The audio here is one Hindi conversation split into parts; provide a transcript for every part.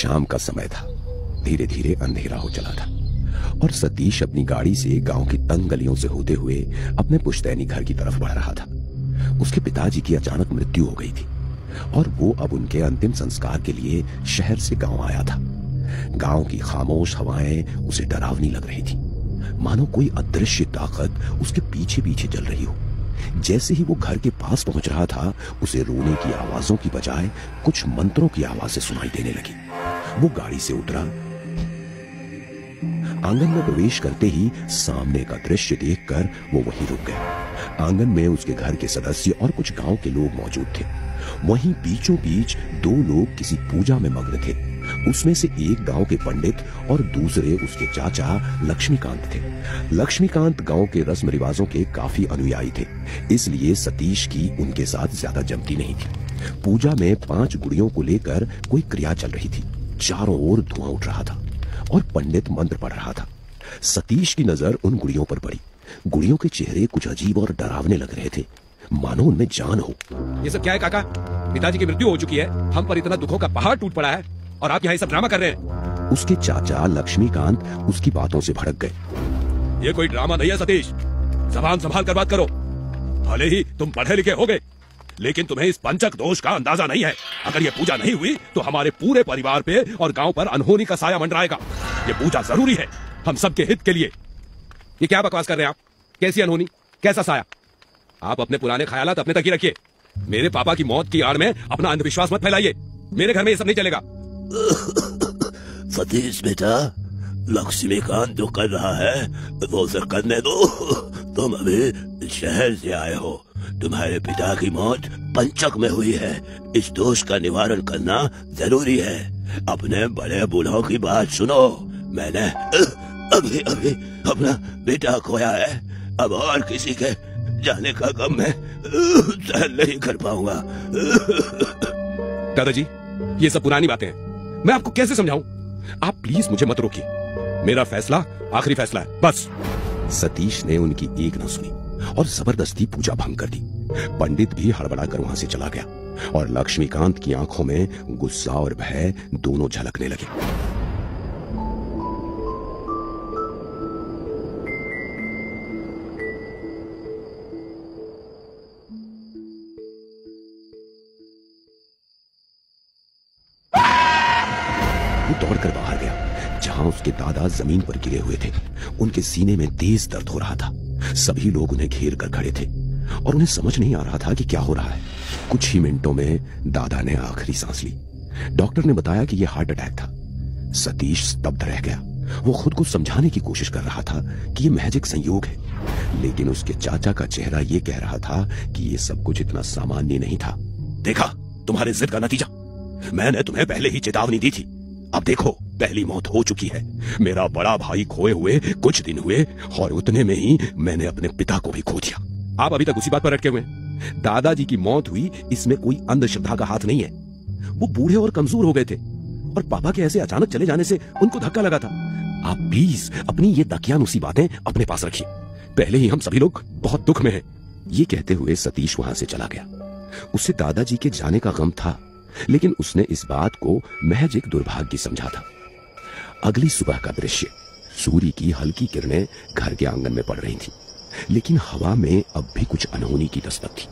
शाम का समय था। धीरे धीरे अंधेरा हो चला था और सतीश अपनी गाड़ी से गांव की तंग गलियों से होते हुए अपने पुश्तैनी घर की तरफ बढ़ रहा था। उसके पिताजी की अचानक मृत्यु हो गई थी और वो अब उनके अंतिम संस्कार के लिए शहर से गांव आया था। गांव की खामोश हवाएं उसे डरावनी लग रही थी, मानो कोई अदृश्य ताकत उसके पीछे पीछे चल रही हो। जैसे ही वो घर के पास पहुंच रहा था, उसे रोने की आवाजों की बजाय कुछ मंत्रों की आवाजें सुनाई देने लगी। वो गाड़ी से उतरा। आंगन में प्रवेश करते ही सामने का दृश्य देखकर वो वहीं रुक गया। आंगन में उसके घर के सदस्य और कुछ गांव के लोग मौजूद थे। वहीं बीचों बीच दो लोग किसी पूजा में मग्न थे। उसमें से एक गांव के पंडित और दूसरे उसके चाचा लक्ष्मीकांत थे। लक्ष्मीकांत गांव के रस्म रिवाजों के काफी अनुयायी थे, इसलिए सतीश की उनके साथ ज्यादा जमती नहीं थी। पूजा में 5 गुड़ियों को लेकर कोई क्रिया चल रही थी। चारों ओर धुआं उठ रहा था और पंडित मंत्र पढ़ रहा था। सतीश की नजर उन गुड़ियों पर पड़ी। गुड़ियों के चेहरे कुछ अजीब और डरावने लग रहे थे, मानो उनमें जान हो। ये सब क्या है काका? पिताजी की मृत्यु हो चुकी है, हम पर इतना दुखों का पहाड़ टूट पड़ा है और आप यहाँ ये सब ड्रामा कर रहे हैं। उसके चाचा लक्ष्मीकांत उसकी बातों से भड़क गए। ये कोई ड्रामा नहीं है सतीश, जबान संभाल कर बात करो। भले ही तुम पढ़े लिखे होगे, लेकिन तुम्हें इस पंचक दोष का अंदाजा नहीं है। अगर ये पूजा नहीं हुई तो हमारे पूरे परिवार पे और गांव पर अनहोनी का साया मंडराएगा। ये पूजा जरूरी है, हम सबके हित के लिए। ये क्या बकवास कर रहे हैं आप? कैसी अनहोनी, कैसा साया? आप अपने पुराने ख्यालात अपने तक ही रखिए। मेरे पापा की मौत की आड़ में अपना अंधविश्वास मत फैलाइए। मेरे घर में ये सब नहीं चलेगा। सतीश बेटा, लक्ष्मीकांत जो कर रहा है वो उसे करने दो। तुम अभी शहर से आए हो, तुम्हारे पिता की मौत पंचक में हुई है। इस दोष का निवारण करना जरूरी है। अपने बड़े बूढ़ों की बात सुनो। मैंने अभी अभी अपना बेटा खोया है। अब और किसी के जाने का गम मैं सहन नहीं कर पाऊंगा। दादाजी, ये सब पुरानी बातें हैं, मैं आपको कैसे समझाऊं? आप प्लीज मुझे मत रोकिए। मेरा फैसला आखिरी फैसला है, बस। सतीश ने उनकी एक न सुनी और जबरदस्ती पूजा भंग कर दी। पंडित भी हड़बड़ा कर वहां से चला गया और लक्ष्मीकांत की आंखों में गुस्सा और भय दोनों झलकने लगे। वो दौड़कर बाहर गया, जहां उसके दादा जमीन पर गिरे हुए थे। उनके सीने में तेज दर्द हो रहा था। सभी लोग उन्हें घेर कर खड़े थे और उन्हें समझ नहीं आ रहा था कि क्या हो रहा है। कुछ ही मिनटों में दादा ने आखिरी सांस ली। डॉक्टर ने बताया कि यह हार्ट अटैक था। सतीश स्तब्ध रह गया। वो खुद को समझाने की कोशिश कर रहा था कि यह महज एक संयोग है, लेकिन उसके चाचा का चेहरा यह कह रहा था कि यह सब कुछ इतना सामान्य नहीं था। देखा तुम्हारे जिद का नतीजा। मैंने तुम्हें पहले ही चेतावनी दी थी। अब देखो, पहली मौत हो चुकी है। मेरा बड़ा भाई खोए हुए कुछ दिन हुए और उतने में ही मैंने अपने पिता को भी खो दिया। आप अभी तक उसी बात पर अटके हुए हैं। दादाजी की मौत हुई, इसमें कोई अंधश्रद्धा का हाथ नहीं है। वो बूढ़े और कमजोर हो गए थे और पापा के ऐसे अचानक चले जाने से उनको धक्का लगा था। आप प्लीज अपनी ये दकियानुसी बातें अपने पास रखिए। पहले ही हम सभी लोग बहुत दुख में हैं। ये कहते हुए सतीश वहां से चला गया। उसे दादाजी के जाने का गम था, लेकिन उसने इस बात को महज एक दुर्भाग्य समझा था। अगली सुबह का दृश्य। सूर्य की हल्की किरणें घर के आंगन में पड़ रही थीं, लेकिन हवा में अब भी कुछ अनहोनी की दस्तक थी।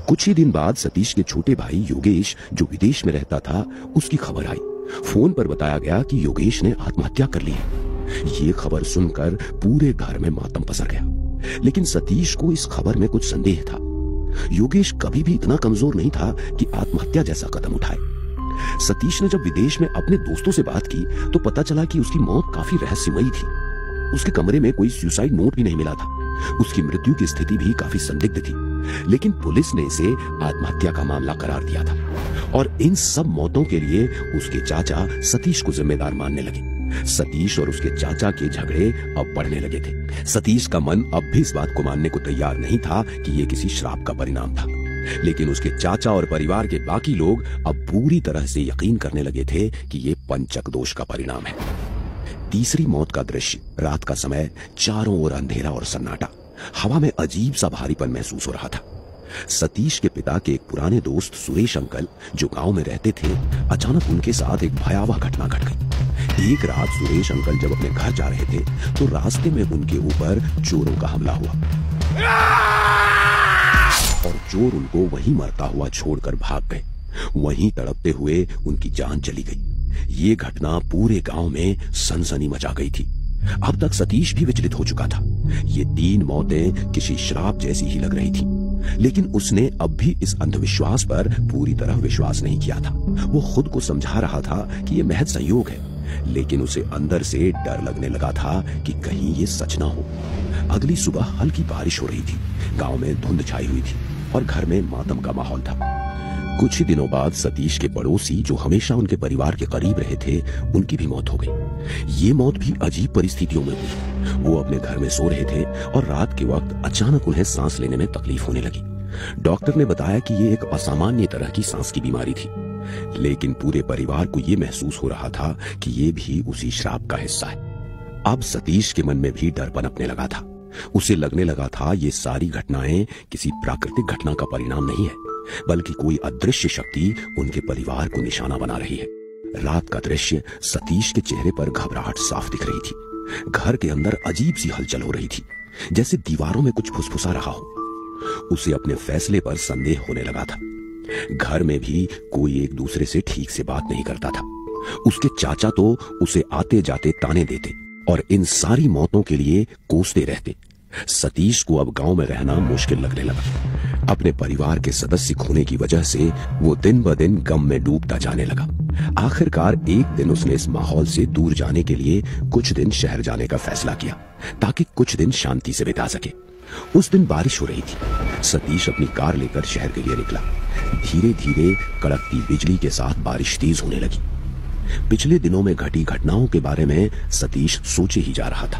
कुछ ही दिन बाद सतीश के छोटे भाई योगेश, जो विदेश में रहता था, उसकी खबर आई। फोन पर बताया गया कि योगेश ने आत्महत्या कर ली है। ये खबर सुनकर पूरे घर में मातम पसर गया, लेकिन सतीश को इस खबर में कुछ संदेह था। योगेश कभी भी इतना कमजोर नहीं था कि आत्महत्या जैसा कदम उठाए। सतीश ने जब विदेश में अपने दोस्तों से बात की तो पता चला कि उसकी मौत काफी रहस्यमयी थी। उसके कमरे में कोई सुसाइड नोट भी नहीं मिला था। उसकी मृत्यु की स्थिति भी काफी संदिग्ध थी, लेकिन पुलिस ने इसे आत्महत्या का मामला करार दिया था और इन सब मौतों के लिए उसके चाचा सतीश को जिम्मेदार मानने लगे। सतीश और उसके चाचा के झगड़े अब बढ़ने लगे थे। सतीश का मन अब भी इस बात को मानने को तैयार नहीं था कि यह किसी श्राप का परिणाम था, लेकिन उसके चाचा और परिवार के बाकी लोग अब पूरी तरह से यकीन करने लगे थे कि यह पंचक दोष का परिणाम है। तीसरी मौत का दृश्य। रात का समय, चारों ओर अंधेरा और सन्नाटा। हवा में अजीब सा भारीपन महसूस हो रहा था। सतीश के पिता के एक पुराने दोस्त सुरेश अंकल जो गांव में रहते थे, अचानक उनके साथ एक भयावह घटना घट गई। एक रात सुरेश अंकल जब अपने घर जा रहे थे तो रास्ते में उनके ऊपर चोरों का हमला हुआ और चोर उनको वहीं मरता हुआ छोड़कर भाग गए। वहीं तड़पते हुए उनकी जान चली गई। ये घटना पूरे गांव में सनसनी मचा गई थी। अब तक सतीश भी विचलित हो चुका था। ये 3 मौतें किसी श्राप जैसी ही लग रही थी, लेकिन उसने अब भी इस अंधविश्वास पर पूरी तरह विश्वास नहीं किया था। वो खुद को समझा रहा था कि ये महज संयोग है, लेकिन उसे अंदर से डर लगने लगा था कि कहीं ये सच ना हो। अगली सुबह हल्की बारिश हो रही थी। गांव में धुंध छाई हुई थी और घर में मातम का माहौल था। कुछ ही दिनों बाद सतीश के पड़ोसी जो हमेशा उनके परिवार के करीब रहे थे, उनकी भी मौत हो गई। ये मौत भी अजीब परिस्थितियों में हुई। वो अपने घर में सो रहे थे और रात के वक्त अचानक उन्हें सांस लेने में तकलीफ होने लगी। डॉक्टर ने बताया कि ये एक असामान्य तरह की सांस की बीमारी थी, लेकिन पूरे परिवार को ये महसूस हो रहा था कि ये भी उसी श्राप का हिस्सा है। अब सतीश के मन में भी डर पनपने लगा था। उसे लगने लगा था ये सारी घटनाएं किसी प्राकृतिक घटना का परिणाम नहीं है, बल्कि कोई अदृश्य शक्ति उनके परिवार को निशाना बना रही है। रात का दृश्य सतीश के चेहरे पर घबराहट साफ दिख रही थी। घर के अंदर अजीब सी हलचल हो रही थी, जैसे दीवारों में कुछ फुसफुसा रहा हो। उसे अपने फैसले पर संदेह होने लगा था। घर में भी कोई एक दूसरे से ठीक से बात नहीं करता था। उसके चाचा तो उसे आते जाते ताने देते और इन सारी मौतों के लिए कोसते रहते। सतीश को अब गांव में रहना मुश्किल लगने लगा। अपने परिवार के सदस्य खोने की वजह से वो दिन ब दिन गम में डूबता जाने लगा। आखिरकार एक दिन उसने इस माहौल से दूर जाने के लिए कुछ दिन शहर जाने का फैसला किया, ताकि कुछ दिन शांति से बिता सके। उस दिन बारिश हो रही थी। सतीश अपनी कार लेकर शहर के लिए निकला। धीरे धीरे कड़कती बिजली के साथ बारिश तेज होने लगी। पिछले दिनों में घटी घटनाओं के बारे में सतीश सोचे ही जा रहा था।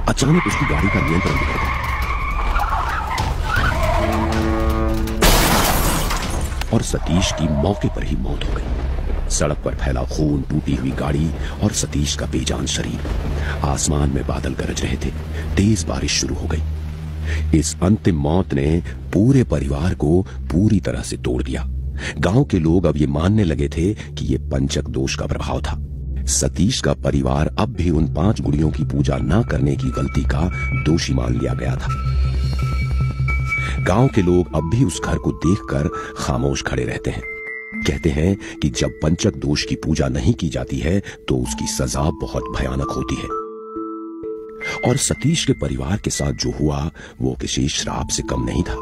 अचानक उसकी गाड़ी का नियंत्रण बिगड़ गया और सतीश की मौके पर ही मौत हो गई। सड़क पर फैला खून, टूटी हुई गाड़ी और सतीश का बेजान शरीर। आसमान में बादल गरज रहे थे। तेज बारिश शुरू हो गई। इस अंतिम मौत ने पूरे परिवार को पूरी तरह से तोड़ दिया। गांव के लोग अब ये मानने लगे थे कि ये पंचक दोष का प्रभाव था। सतीश का परिवार अब भी उन 5 गुड़ियों की पूजा न करने की गलती का दोषी मान लिया गया था। गांव के लोग अब भी उस घर को देखकर खामोश खड़े रहते हैं। कहते हैं कि जब पंचक दोष की पूजा नहीं की जाती है तो उसकी सजा बहुत भयानक होती है। और सतीश के परिवार के साथ जो हुआ वो किसी श्राप से कम नहीं था।